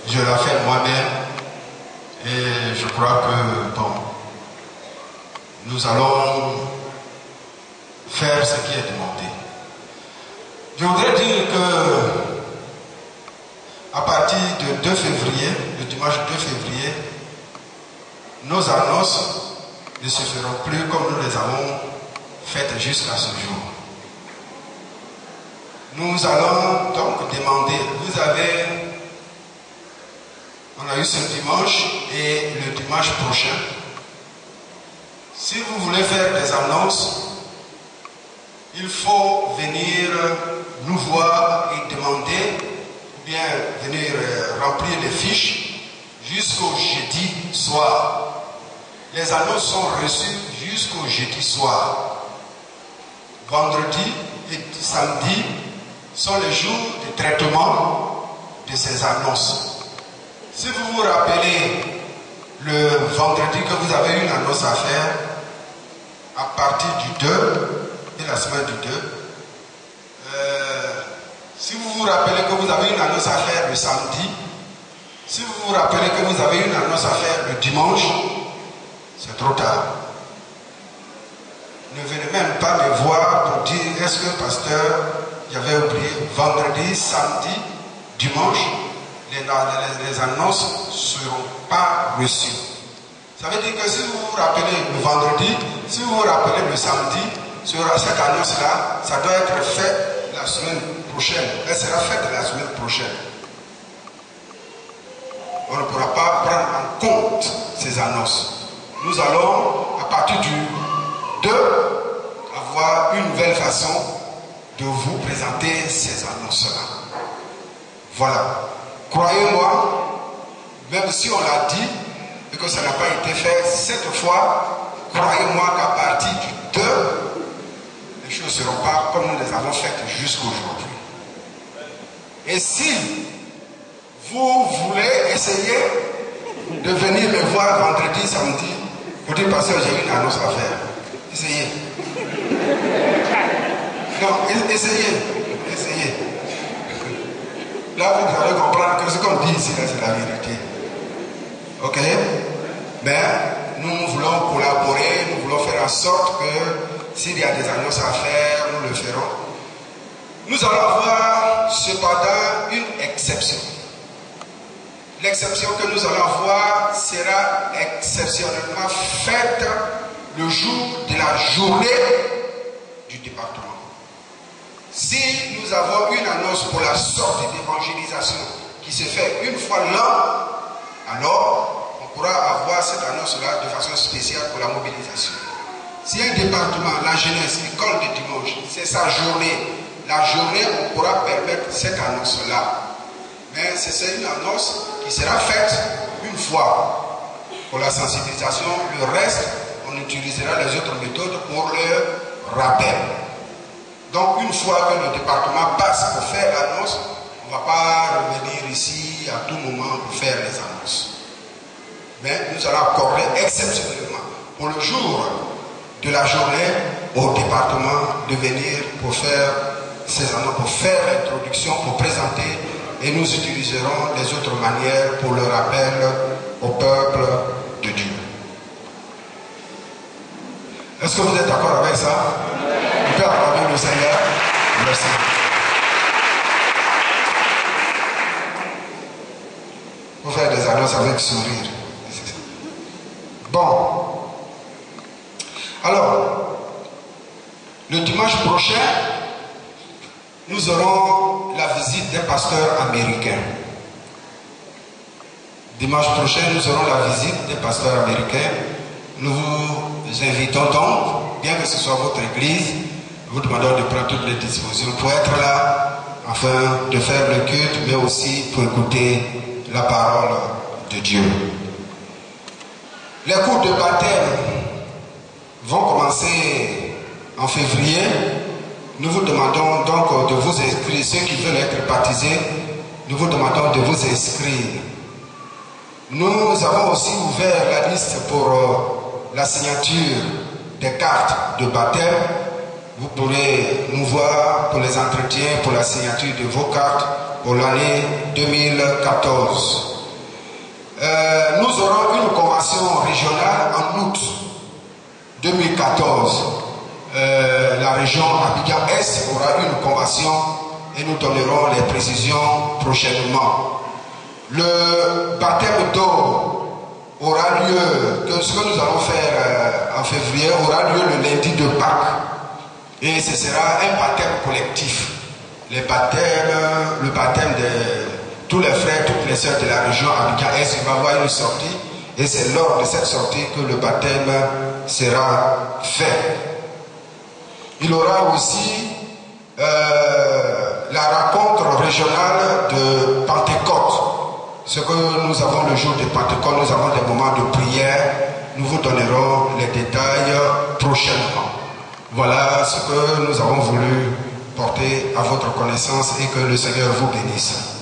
Je la fais moi-même et je crois que bon, nous allons faire ce qui est demandé. Je voudrais dire que à partir de 2 février, le dimanche 2 février, nos annonces ne se feront plus comme nous les avons faites jusqu'à ce jour. Nous allons donc demander, on a eu ce dimanche et le dimanche prochain, si vous voulez faire des annonces, il faut venir nous voir et demander, ou bien venir remplir les fiches jusqu'au jeudi soir. Les annonces sont reçues jusqu'au jeudi soir. Vendredi et samedi sont les jours de traitement de ces annonces. Si vous vous rappelez le vendredi que vous avez une annonce à faire, à partir du 2, et la semaine du 2, si vous vous rappelez que vous avez une annonce à faire le samedi, si vous vous rappelez que vous avez une annonce à faire le dimanche, c'est trop tard. Ne venez même pas me voir pour dire est-ce que pasteur, j'avais oublié, vendredi, samedi, dimanche, les annonces ne seront pas reçues. Ça veut dire que si vous vous rappelez le vendredi, si vous vous rappelez le samedi, cette annonce-là, ça doit être fait la semaine prochaine. Elle sera faite la semaine prochaine. On ne pourra pas prendre en compte ces annonces. Nous allons, à partir du 2, avoir une nouvelle façon de vous présenter ces annonces-là. Voilà. Croyez-moi, même si on l'a dit et que ça n'a pas été fait cette fois, croyez-moi qu'à partir du 2, les choses ne seront pas comme nous les avons faites jusqu'aujourd'hui. Et si vous voulez essayer de venir me voir vendredi, samedi, pour dire pasteur, j'ai une annonce à faire. Essayez. Non, essayez. Là, vous allez comprendre que ce qu'on dit ici, c'est la vérité. Ok? Mais nous voulons collaborer, nous voulons faire en sorte que s'il y a des annonces à faire, nous le ferons. Nous allons avoir cependant une exception. L'exception que nous allons avoir sera exceptionnellement faite le jour de la journée du département. Si nous avons une annonce pour la sortie d'évangélisation qui se fait une fois l'an, alors on pourra avoir cette annonce-là de façon spéciale pour la mobilisation. Si un département, la jeunesse, l'école de dimanche, c'est sa journée, la journée, on pourra permettre cette annonce-là. Mais c'est une annonce qui sera faite une fois pour la sensibilisation. Le reste, on utilisera les autres méthodes pour le rappel. Donc, une fois que le département passe pour faire l'annonce, on ne va pas revenir ici à tout moment pour faire les annonces. Mais nous allons accorder exceptionnellement pour le jour de la journée au département de venir pour faire ces annonces, pour faire l'introduction, pour présenter, et nous utiliserons les autres manières pour le rappel au peuple de Dieu. Est-ce que vous êtes d'accord avec ça? On peut acclamer le Seigneur. Merci. Il faut faire des annonces avec sourire. Bon. Alors, le dimanche prochain, nous aurons la visite d'un pasteur américain. Dimanche prochain, nous aurons la visite d'un pasteur américain. Nous vous invitons donc, bien que ce soit votre église, nous vous demandons de prendre toutes les dispositions pour être là, afin de faire le culte, mais aussi pour écouter la parole de Dieu. Les cours de baptême vont commencer en février. Nous vous demandons donc de vous inscrire. Ceux qui veulent être baptisés, nous vous demandons de vous inscrire. Nous avons aussi ouvert la liste pour la signature des cartes de baptême. Vous pourrez nous voir pour les entretiens, pour la signature de vos cartes pour l'année 2014. régionale en août 2014. La région Abidjan-Est aura une convention et nous donnerons les précisions prochainement. Le baptême d'eau aura lieu, ce que nous allons faire en février, aura lieu le lundi de Pâques. Et ce sera un baptême collectif. Le baptême de tous les frères, toutes les sœurs de la région Abidjan-Est, il va y avoir une sortie. Et c'est lors de cette sortie que le baptême sera fait. Il y aura aussi la rencontre régionale de Pentecôte. Ce que nous avons le jour de Pentecôte, nous avons des moments de prière. Nous vous donnerons les détails prochainement. Voilà ce que nous avons voulu porter à votre connaissance et que le Seigneur vous bénisse.